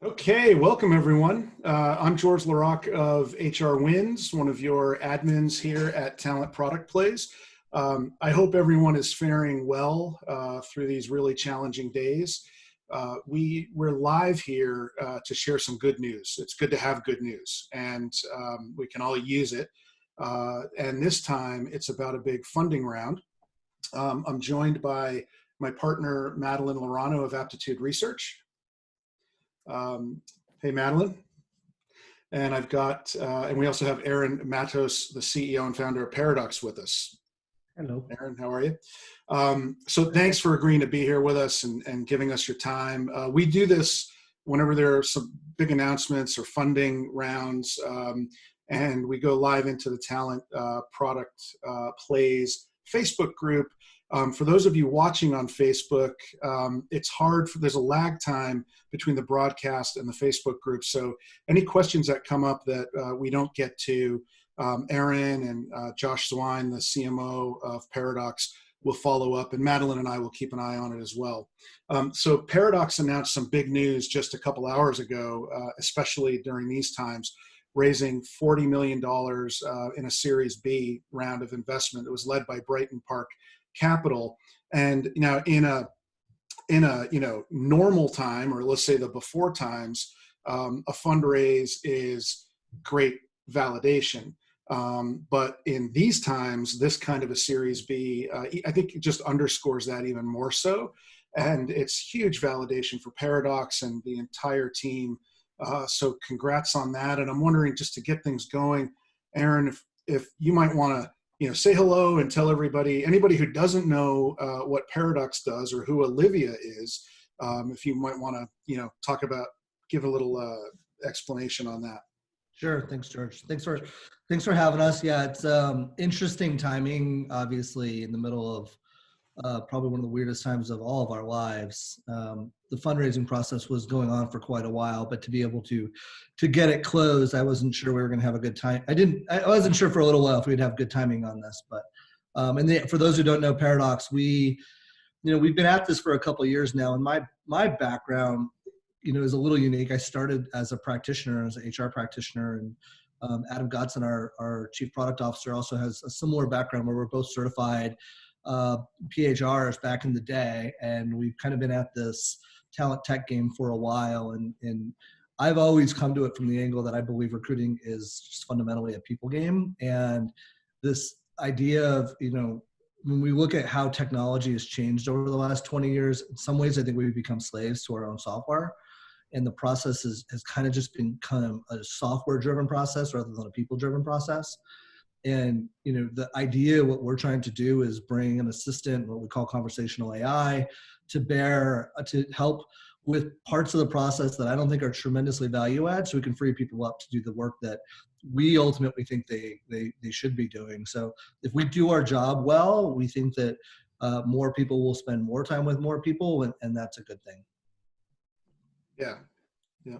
Okay, welcome everyone. I'm George LaRocque of HRWins, one of your admins here at Talent Product Plays. I hope everyone is faring well through these really challenging days. We're live here to share some good news. It's good to have good news, and we can all use it. And this time, it's about a big funding round. I'm joined by my partner, Madeline Laurano of Aptitude Research. Hey, Madeline. And I've got, and we also have Aaron Matos, the CEO and founder of Paradox, with us. Hello. Aaron, how are you? So thanks for agreeing to be here with us and giving us your time. We do this whenever there are some big announcements or funding rounds, and we go live into the Talent Product Plays Facebook group. For those of you watching on Facebook, it's hard, there's a lag time between the broadcast and the Facebook group. So any questions that come up that we don't get to, Aaron and Josh Zwine, the CMO of Paradox, will follow up, and Madeline and I will keep an eye on it as well. So Paradox announced some big news just a couple hours ago, especially during these times, raising $40 million in a Series B round of investment. It was led by Brighton Park Capital. And now in a normal time, or let's say the before times, a fundraise is great validation. But in these times, this kind of a Series B, I think it just underscores that even more so. And it's huge validation for Paradox and the entire team. So congrats on that. And I'm wondering, just to get things going, Aaron, if you might want to say hello and tell anybody who doesn't know what Paradox does or who Olivia is, if you might want to, give a little explanation on that. Sure. Thanks, George. Thanks for having us. Yeah, it's interesting timing, obviously, in the middle of probably one of the weirdest times of all of our lives. The fundraising process was going on for quite a while, but to be able to get it closed, I wasn't sure we were going to have a good time. I wasn't sure for a little while if we'd have good timing on this, but for those who don't know Paradox, we've been at this for a couple of years now, and my background, is a little unique. I started as a practitioner, as an HR practitioner, and Adam Godson, our chief product officer, also has a similar background where we're both certified PHRs back in the day, and we've kind of been at this talent tech game for a while, and I've always come to it from the angle that I believe recruiting is just fundamentally a people game. And this idea of, when we look at how technology has changed over the last 20 years, in some ways I think we've become slaves to our own software, and the process has kind of just been kind of a software driven process rather than a people driven process. And, the idea, what we're trying to do is bring an assistant, what we call conversational AI, to bear, to help with parts of the process that I don't think are tremendously value add, so we can free people up to do the work that we ultimately think they should be doing. So if we do our job well, we think that more people will spend more time with more people, and that's a good thing. Yeah. Yeah.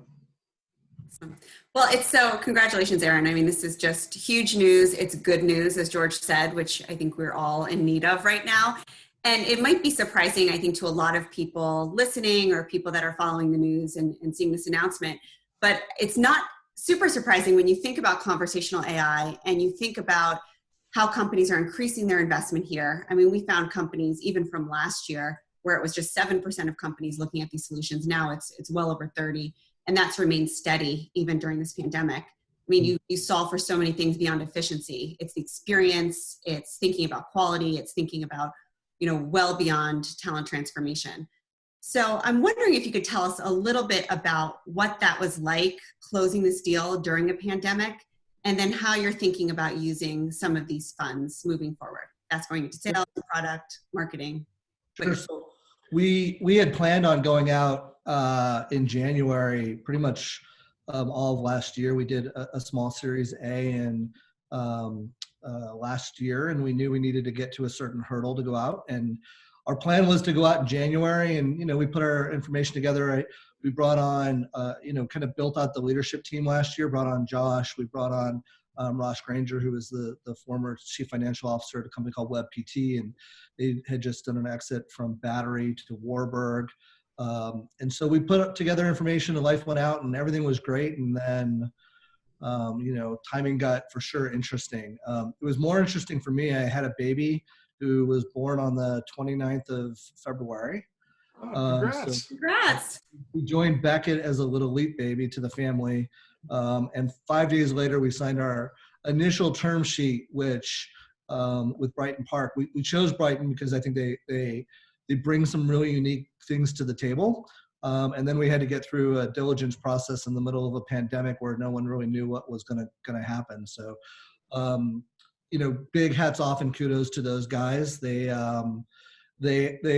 Well, congratulations, Aaron. I mean, this is just huge news. It's good news, as George said, which I think we're all in need of right now. And it might be surprising, I think, to a lot of people listening or people that are following the news and seeing this announcement. But it's not super surprising when you think about conversational AI and you think about how companies are increasing their investment here. I mean, we found companies even from last year where it was just 7% of companies looking at these solutions. Now it's well over 30%. And that's remained steady even during this pandemic. I mean, you solve for so many things beyond efficiency. It's the experience, it's thinking about quality, it's thinking about, well beyond talent transformation. So I'm wondering if you could tell us a little bit about what that was like closing this deal during a pandemic, and then how you're thinking about using some of these funds moving forward. That's going into sales, product, marketing. Sure. So we had planned on going out in January, pretty much all of last year. We did a small Series A in last year, and we knew we needed to get to a certain hurdle to go out. And our plan was to go out in January, and we put our information together. We brought on, kind of built out the leadership team last year. Brought on Josh. We brought on Ross Granger, who was the former chief financial officer at a company called WebPT, and they had just done an exit from Battery to Warburg. And so we put together information and life went out and everything was great. And then, timing got for sure interesting. It was more interesting for me. I had a baby who was born on the 29th of February. Oh, So congrats. Congrats. we joined Beckett as a little leap baby to the family. And 5 days later, we signed our initial term sheet, which with Brighton Park. We chose Brighton because I think they bring some really unique things to the table. And then we had to get through a diligence process in the middle of a pandemic where no one really knew what was going to happen. So, big hats off and kudos to those guys. They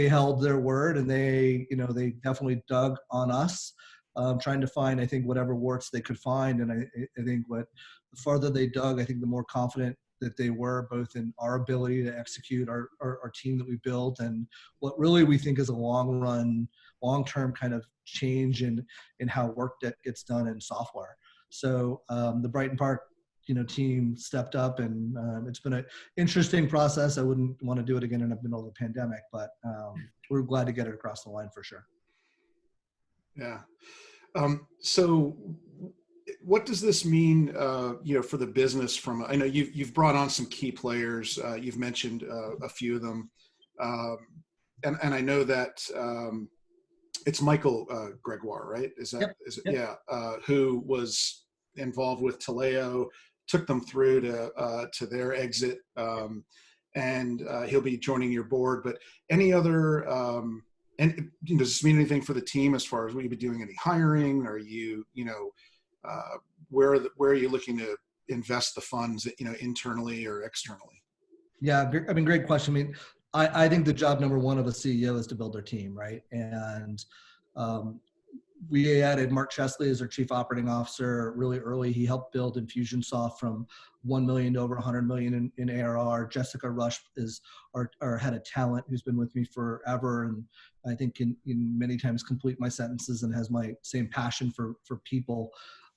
held their word, and they definitely dug on us, trying to find, I think, whatever warts they could find. And I think the farther they dug, I think the more confident that they were both in our ability to execute our team that we built and what really we think is a long-term kind of change in how work that gets done in software. So the Brighton Park team stepped up, and it's been an interesting process. I wouldn't want to do it again in the middle of a pandemic, but we're glad to get it across the line for sure. Yeah. So what does this mean, for the business? I know you've brought on some key players. You've mentioned a few of them, and I know that it's Michael Gregoire, right? Is it? Yep. Yeah. Who was involved with Taleo, took them through to their exit, and he'll be joining your board. But any other? And does this mean anything for the team as far as will you be doing any hiring? Are you, where are you looking to invest the funds, internally or externally? Yeah, great question. I think the job number one of a CEO is to build their team, right? And we added Mark Chesley as our chief operating officer really early. He helped build Infusionsoft from 1 million to over 100 million in ARR. Jessica Rush is our head of talent, who's been with me forever, and I think can many times complete my sentences and has my same passion for people.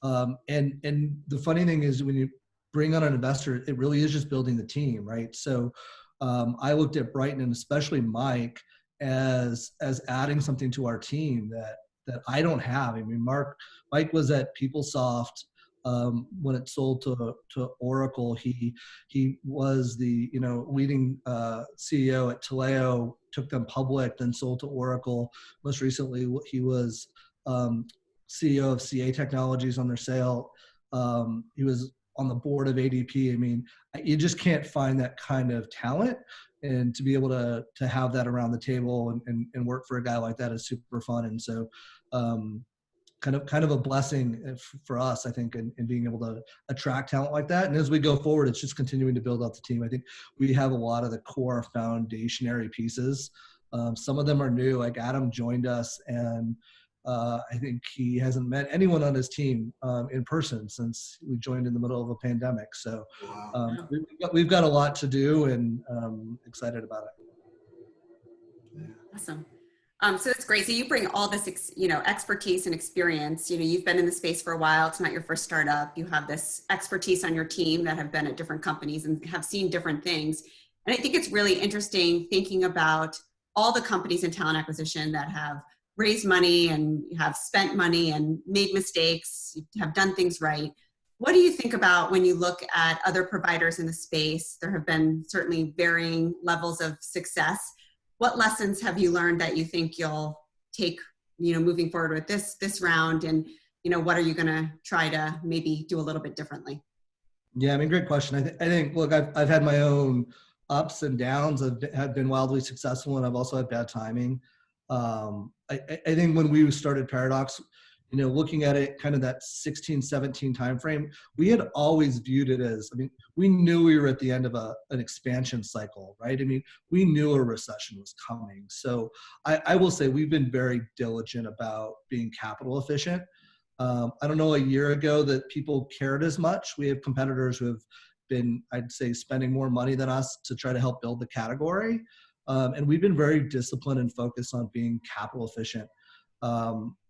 And the funny thing is, when you bring on an investor, it really is just building the team, right? So I looked at Brighton, and especially Mike, as adding something to our team that I don't have. Mike was at PeopleSoft when it sold to Oracle. He was the leading CEO at Taleo, took them public, then sold to Oracle. Most recently, he was CEO of CA Technologies on their sale. He was on the board of ADP. You just can't find that kind of talent, and to be able to have that around the table and work for a guy like that is super fun. And so kind of a blessing for us, I think, in being able to attract talent like that. And as we go forward, it's just continuing to build out the team. I think we have a lot of the core foundationary pieces. Some of them are new, like Adam joined us, and I think he hasn't met anyone on his team in person since we joined in the middle of a pandemic. So we've got a lot to do, and excited about it. Awesome. So it's great. So you bring all this, expertise and experience. You've been in the space for a while. It's not your first startup. You have this expertise on your team that have been at different companies and have seen different things. And I think it's really interesting thinking about all the companies in talent acquisition that have raised money and have spent money and made mistakes, have done things right. What do you think about when you look at other providers in the space? There have been certainly varying levels of success. What lessons have you learned that you think you'll take, moving forward with this round? And, what are you going to try to maybe do a little bit differently? Yeah, great question. I think, look, I've had my own ups and downs. I've been wildly successful, and I've also had bad timing. I think when we started Paradox, looking at it kind of that 16, 17 timeframe, we had always viewed it as, we knew we were at the end of an expansion cycle, right? We knew a recession was coming. So I will say we've been very diligent about being capital efficient. I don't know a year ago that people cared as much. We have competitors who have been, I'd say, spending more money than us to try to help build the category. And we've been very disciplined and focused on being capital efficient.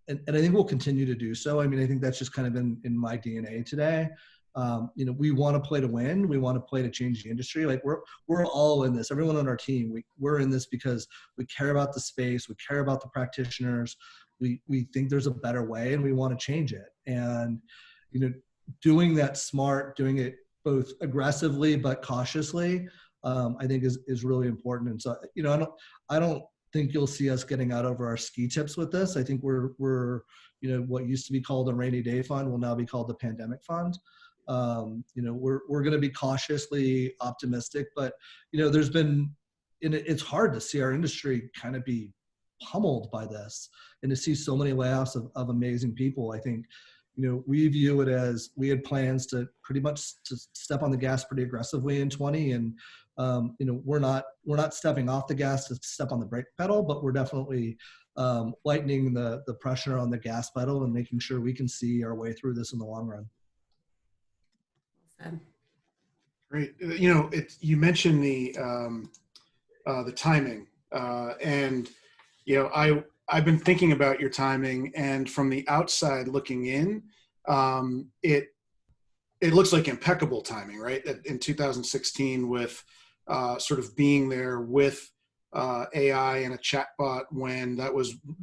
And I think we'll continue to do so. I think that's just kind of in my DNA today. we want to play to win. We want to play to change the industry. Like we're all in this. Everyone on our team, we're in this because we care about the space. We care about the practitioners. We think there's a better way, and we want to change it. And doing that smart, doing it both aggressively but cautiously, I think is really important. And so I don't think you'll see us getting out over our ski tips with this. I think we're what used to be called a rainy day fund will now be called the pandemic fund. We're going to be cautiously optimistic, but there's been, it's hard to see our industry kind of be pummeled by this and to see so many layoffs of amazing people. I think we view it as we had plans to pretty much to step on the gas pretty aggressively in 20, and we're not stepping off the gas to step on the brake pedal, but we're definitely lightening the pressure on the gas pedal and making sure we can see our way through this in the long run. Great. You mentioned the timing, and I've been thinking about your timing, and from the outside looking in, it looks like impeccable timing, right? In 2016, with sort of being there with AI and a chatbot, when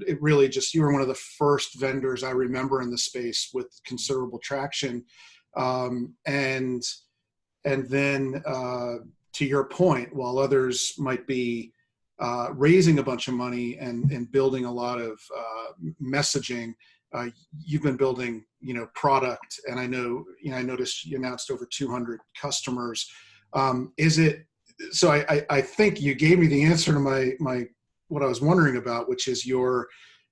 it really just, you were one of the first vendors I remember in the space with considerable traction. And then to your point, while others might be raising a bunch of money and building a lot of messaging, you've been building product, and I noticed you announced over 200 customers. So I think you gave me the answer to my what I was wondering about, which is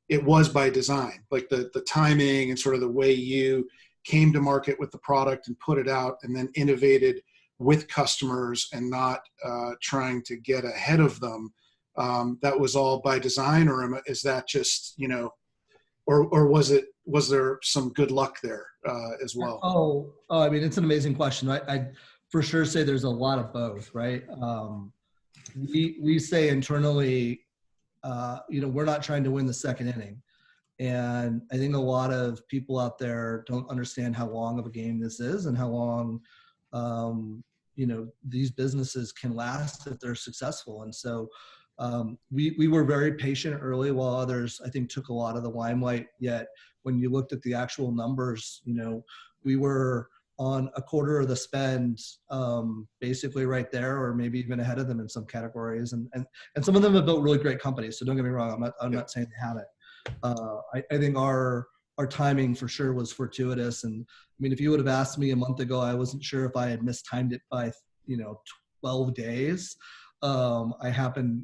it was by design, like the timing and sort of the way you came to market with the product and put it out and then innovated with customers and not trying to get ahead of them. That was all by design, or is that just, or was there some good luck there as well? Oh, I mean, it's an amazing question. I for sure say there's a lot of both, right? We say internally, we're not trying to win the second inning. And I think a lot of people out there don't understand how long of a game this is and how long, these businesses can last if they're successful. And so we were very patient early, while others, I think, took a lot of the limelight. Yet when you looked at the actual numbers, we were on a quarter of the spend, basically right there, or maybe even ahead of them in some categories. And some of them have built really great companies. So don't get me wrong. I'm not saying they haven't. I think our timing for sure was fortuitous. And I mean, if you would have asked me a month ago, I wasn't sure if I had mistimed it by 12 days. I happened,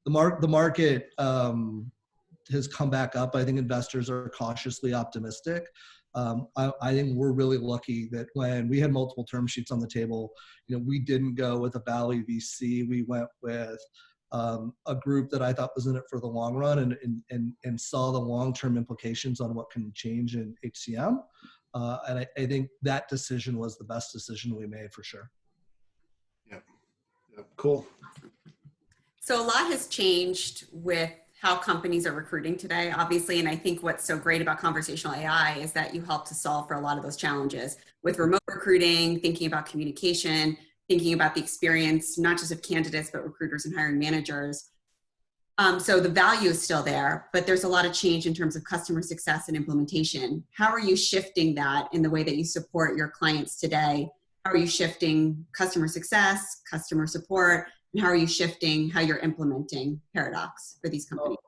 the market has come back up. I think investors are cautiously optimistic. I think we're really lucky that when we had multiple term sheets on the table, we didn't go with a Valley VC. We went with a group that I thought was in it for the long run and saw the long-term implications on what can change in HCM. And I think that decision was the best decision we made for sure. Yep. Cool. So a lot has changed with how companies are recruiting today, obviously. And I think what's so great about conversational AI is that you help to solve for a lot of those challenges with remote recruiting, thinking about communication, thinking about the experience, not just of candidates, but recruiters and hiring managers. So the value is still there, but there's a lot of change in terms of customer success and implementation. How are you shifting that in the way that you support your clients today? How are you shifting customer success, customer support, and how are you shifting how you're implementing Paradox for these companies?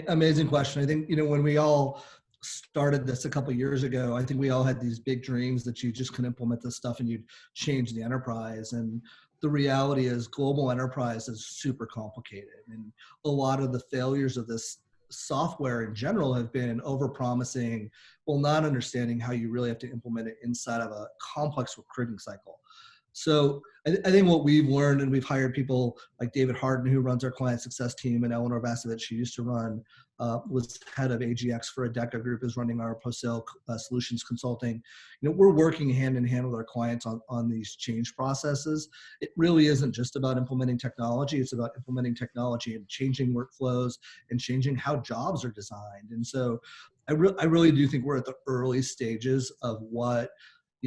Amazing question. I think, when we all started this a couple of years ago, I think we all had these big dreams that you just could implement this stuff and you'd change the enterprise. And the reality is global enterprise is super complicated. And a lot of the failures of this software in general have been over-promising, while not understanding how you really have to implement it inside of a complex recruiting cycle. So I think what we've learned, and we've hired people like David Harden, who runs our client success team, and Eleanor Vasovich, she used to run, was head of AGX for Adecca Group, is running our post-sale solutions consulting. We're working hand in hand with our clients on these change processes. It really isn't just about implementing technology. It's about implementing technology and changing workflows and changing how jobs are designed. And so I really do think we're at the early stages of what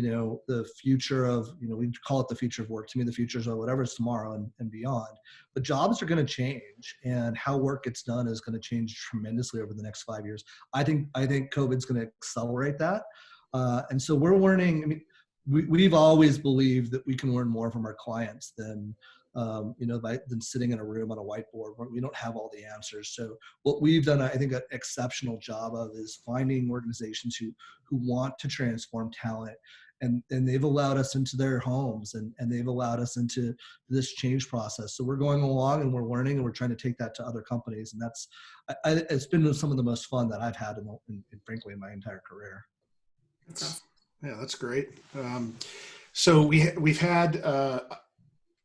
the future of, we call it the future of work. To me, the future is whatever is tomorrow and beyond. But jobs are going to change, and how work gets done is going to change tremendously over the next 5 years. I think COVID's going to accelerate that. And so we're learning. I mean, we've always believed that we can learn more from our clients than than sitting in a room on a whiteboard where we don't have all the answers. So what we've done, I think, an exceptional job of is finding organizations who want to transform talent, and they've allowed us into their homes, and they've allowed us into this change process. So we're going along and we're learning, and we're trying to take that to other companies. And that's, it's been some of the most fun that I've had frankly in my entire career. Yeah, that's great. So we've had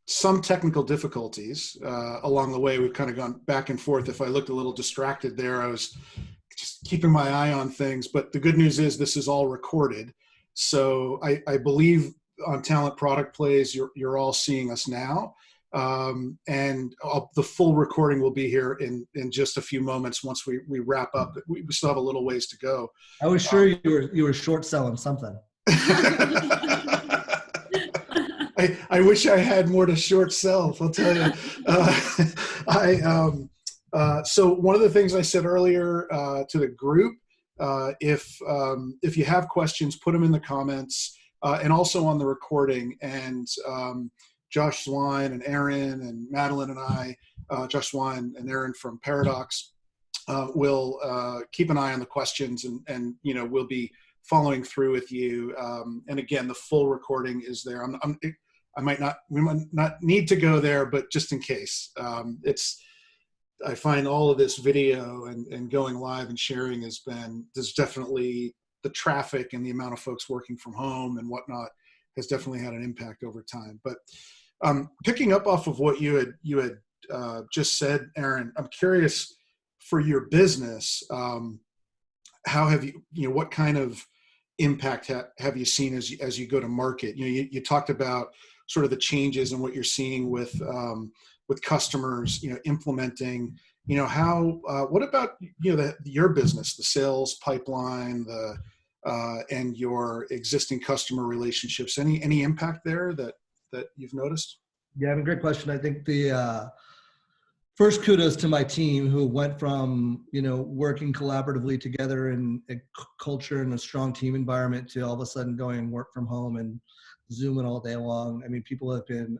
some technical difficulties along the way. We've kind of gone back and forth. If I looked a little distracted there, I was just keeping my eye on things. But the good news is this is all recorded. So I believe on Talent Product Plays, you're all seeing us now. And the full recording will be here in just a few moments once we wrap up. We still have a little ways to go. I was sure you were short selling something. I wish I had more to short sell, I'll tell you. So one of the things I said earlier to the group, if you have questions, put them in the comments, and also on the recording. And Josh Zwine and Aaron and Madeline and I, Josh Zwine and Aaron from Paradox, will keep an eye on the questions, and we'll be following through with you. And again, the full recording is there. We might not need to go there, but just in case, I find all of this video and going live and sharing there's definitely the traffic and the amount of folks working from home and whatnot has definitely had an impact over time. But picking up off of what you had just said, Aaron, I'm curious for your business, how have what kind of impact have you seen as you go to market? You talked about sort of the changes and what you're seeing with customers, implementing, what about, your business, the sales pipeline, and your existing customer relationships, any impact there that you've noticed? Yeah, I mean, great question. I think the first kudos to my team, who went from, working collaboratively together in a culture and a strong team environment to all of a sudden going work from home and Zooming all day long. I mean, people have been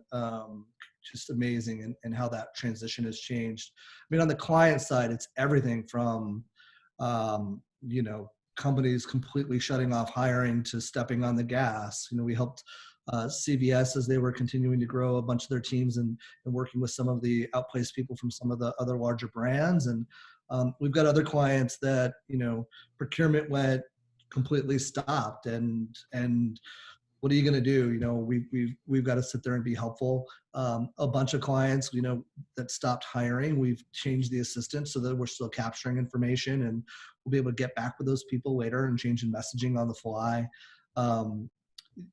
just amazing and how that transition has changed. I mean, on the client side, it's everything from, companies completely shutting off hiring to stepping on the gas. We helped CVS as they were continuing to grow a bunch of their teams and working with some of the outplaced people from some of the other larger brands. And we've got other clients that, procurement went completely stopped, and what are you going to do? We've got to sit there and be helpful. A bunch of clients, that stopped hiring, we've changed the assistant so that we're still capturing information, and we'll be able to get back with those people later and changing messaging on the fly.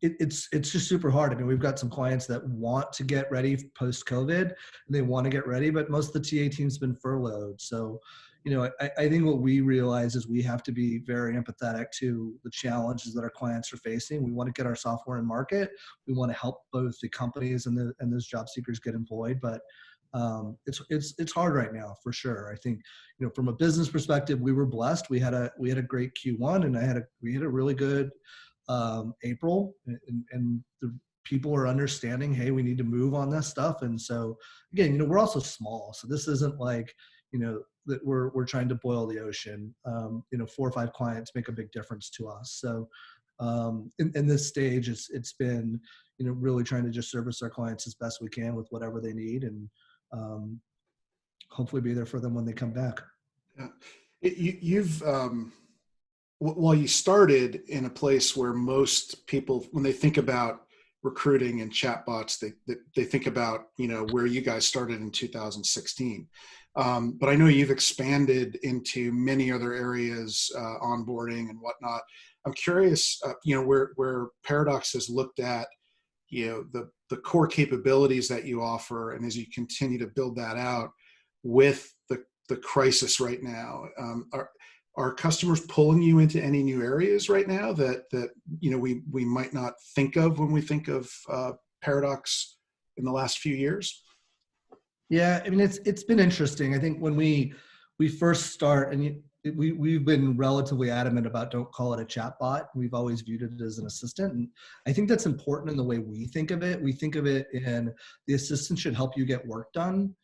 It's just super hard. I mean, we've got some clients that want to get ready post-COVID, and they want to get ready, but most of the TA team's been furloughed. So, I think what we realize is we have to be very empathetic to the challenges that our clients are facing. We want to get our software in market. We want to help both the companies and those job seekers get employed, but it's hard right now for sure. I think, from a business perspective, we were blessed. We had a great Q1, and we had a really good April, and the people are understanding, hey, we need to move on this stuff. And so again, we're also small, so this isn't like, that we're trying to boil the ocean. 4 or 5 clients make a big difference to us. So in this stage, it's been, really trying to just service our clients as best we can with whatever they need, and hopefully be there for them when they come back. Yeah. You've well, you started in a place where most people, when they think about recruiting and chatbots, they think about, where you guys started in 2016. But I know you've expanded into many other areas, onboarding and whatnot. I'm curious, where Paradox has looked at, the core capabilities that you offer, and as you continue to build that out with the crisis right now, are customers pulling you into any new areas right now that we might not think of when we think of Paradox in the last few years? Yeah, I mean, it's been interesting. I think when we first start, and we've been relatively adamant about don't call it a chatbot. We've always viewed it as an assistant, and I think that's important in the way we think of it. We think of it in the assistant should help you get work done.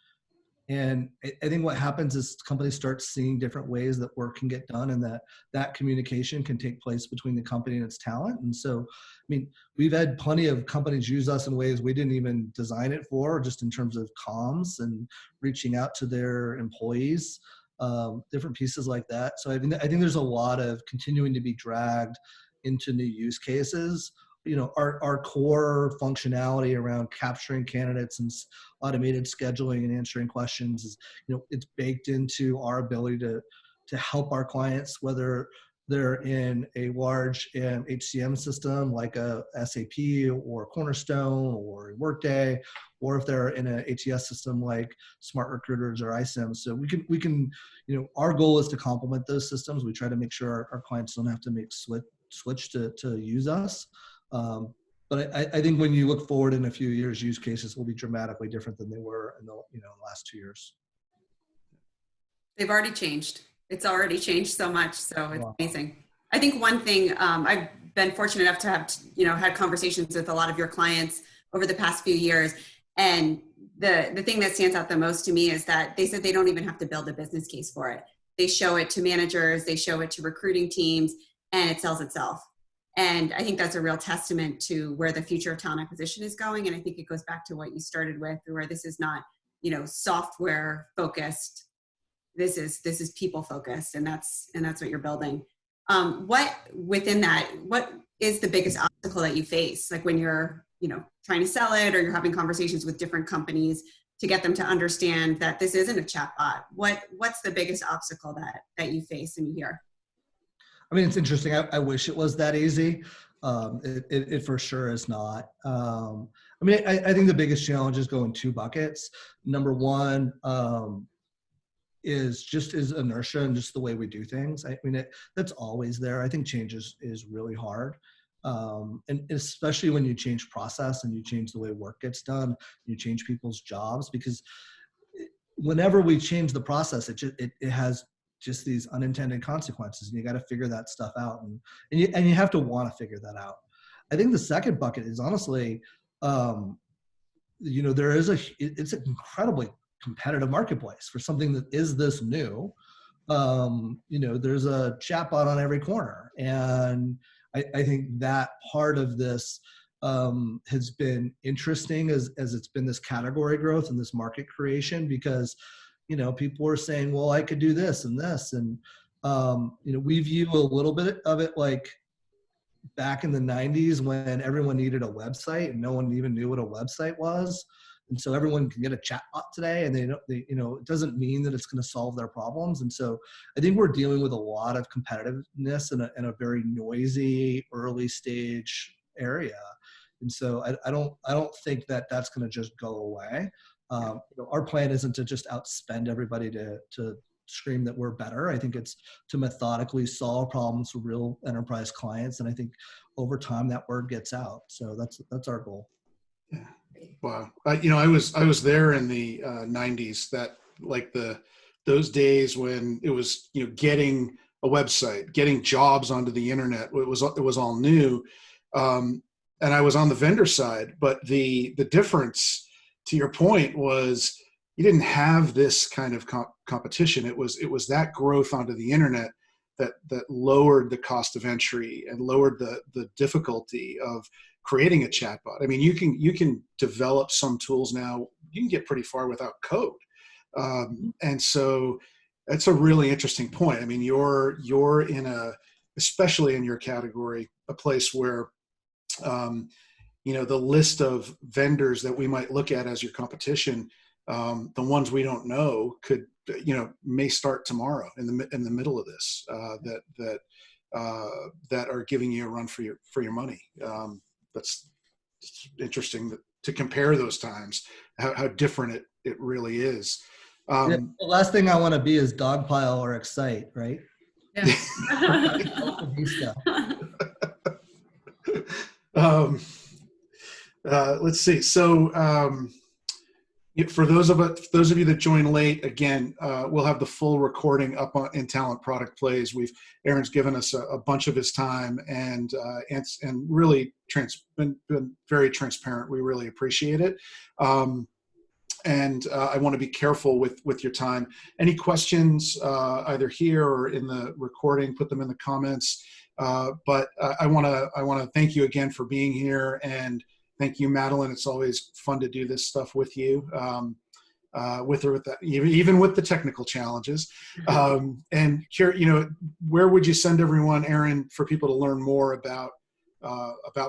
And I think what happens is companies start seeing different ways that work can get done, and that communication can take place between the company and its talent. And so, I mean, we've had plenty of companies use us in ways we didn't even design it for, just in terms of comms and reaching out to their employees, different pieces like that. So I think there's a lot of continuing to be dragged into new use cases. Our core functionality around capturing candidates and automated scheduling and answering questions is, it's baked into our ability to help our clients, whether they're in a large HCM system like a SAP or Cornerstone or Workday, or if they're in an ATS system like Smart Recruiters or iSIM. So we can, our goal is to complement those systems. We try to make sure our clients don't have to make switch to use us. But I think when you look forward in a few years, use cases will be dramatically different than they were in the last 2 years. They've already changed. It's already changed so much. So it's Wow. amazing. I think one thing, I've been fortunate enough to have, had conversations with a lot of your clients over the past few years. And the thing that stands out the most to me is that they said they don't even have to build a business case for it. They show it to managers, they show it to recruiting teams, and it sells itself. And I think that's a real testament to where the future of talent acquisition is going. And I think it goes back to what you started with, where this is not, software focused. This is people focused, and that's what you're building. What within that, what is the biggest obstacle that you face? Like when you're, trying to sell it, or you're having conversations with different companies to get them to understand that this isn't a chatbot. What's the biggest obstacle that you face and you hear? I mean, it's interesting. I wish it was that easy. It for sure is not. I think the biggest challenge go in two buckets. Number one is inertia and just the way we do things. I mean, that's always there. I think change is really hard. And especially when you change process and you change the way work gets done, you change people's jobs, because whenever we change the process, it has just these unintended consequences, and you got to figure that stuff out, and you have to want to figure that out. I think the second bucket is honestly, it's an incredibly competitive marketplace for something that is this new. There's a chatbot on every corner, and I think that part of this has been interesting as it's been this category growth and this market creation, because people are saying, well, I could do this and this. And, we view a little bit of it like back in the 90s when everyone needed a website and no one even knew what a website was. And so everyone can get a chatbot today, and it doesn't mean that it's going to solve their problems. And so I think we're dealing with a lot of competitiveness in a very noisy early stage area. And so I don't think that that's going to just go away. Our plan isn't to just outspend everybody to scream that we're better. I think it's to methodically solve problems for real enterprise clients. And I think over time that word gets out. So that's our goal. Yeah. Wow. I was there in the 90s, those days when it was, getting a website, getting jobs onto the internet. It was all new. And I was on the vendor side, but the difference, to your point, was you didn't have this kind of competition. It was that growth onto the internet that lowered the cost of entry and lowered the difficulty of creating a chatbot. I mean, you can develop some tools now. You can get pretty far without code, and so that's a really interesting point. I mean, you're in especially in your category, a place where the list of vendors that we might look at as your competition, the ones we don't know may start tomorrow in the middle of this, that are giving you a run for your money. That's interesting to compare those times, how different it really is. The last thing I want to be is dogpile or excite, right? Yeah. Let's see. So for those of you that join late, again, we'll have the full recording up in Talent Product Plays. Aaron's given us a bunch of his time and really been very transparent. We really appreciate it. And I want to be careful with your time. Any questions, either here or in the recording, put them in the comments. But I want to thank you again for being here, and thank you, Madeline. It's always fun to do this stuff with you, with that, even with the technical challenges. And where would you send everyone, Aaron, for people to learn more about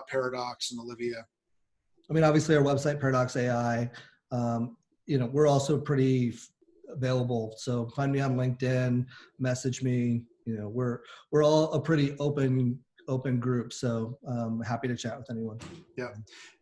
Paradox and Olivia? I mean, obviously our website, Paradox.AI. We're also pretty available. So find me on LinkedIn, message me. We're all a pretty open group. So happy to chat with anyone. Yeah.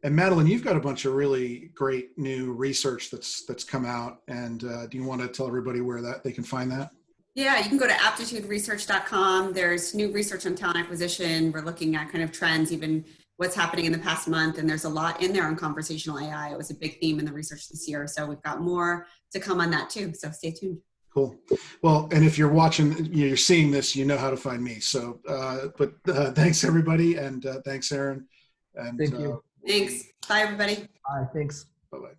And Madeline, you've got a bunch of really great new research that's come out. And do you want to tell everybody where they can find that? Yeah, you can go to aptituderesearch.com. There's new research on talent acquisition. We're looking at kind of trends, even what's happening in the past month. And there's a lot in there on conversational AI. It was a big theme in the research this year. So we've got more to come on that too. So stay tuned. Cool. Well, and if you're watching, you're seeing this, you know how to find me. So, but thanks everybody. And thanks, Aaron. And thank you. Thanks. Bye, everybody. Bye. Thanks. Bye-bye.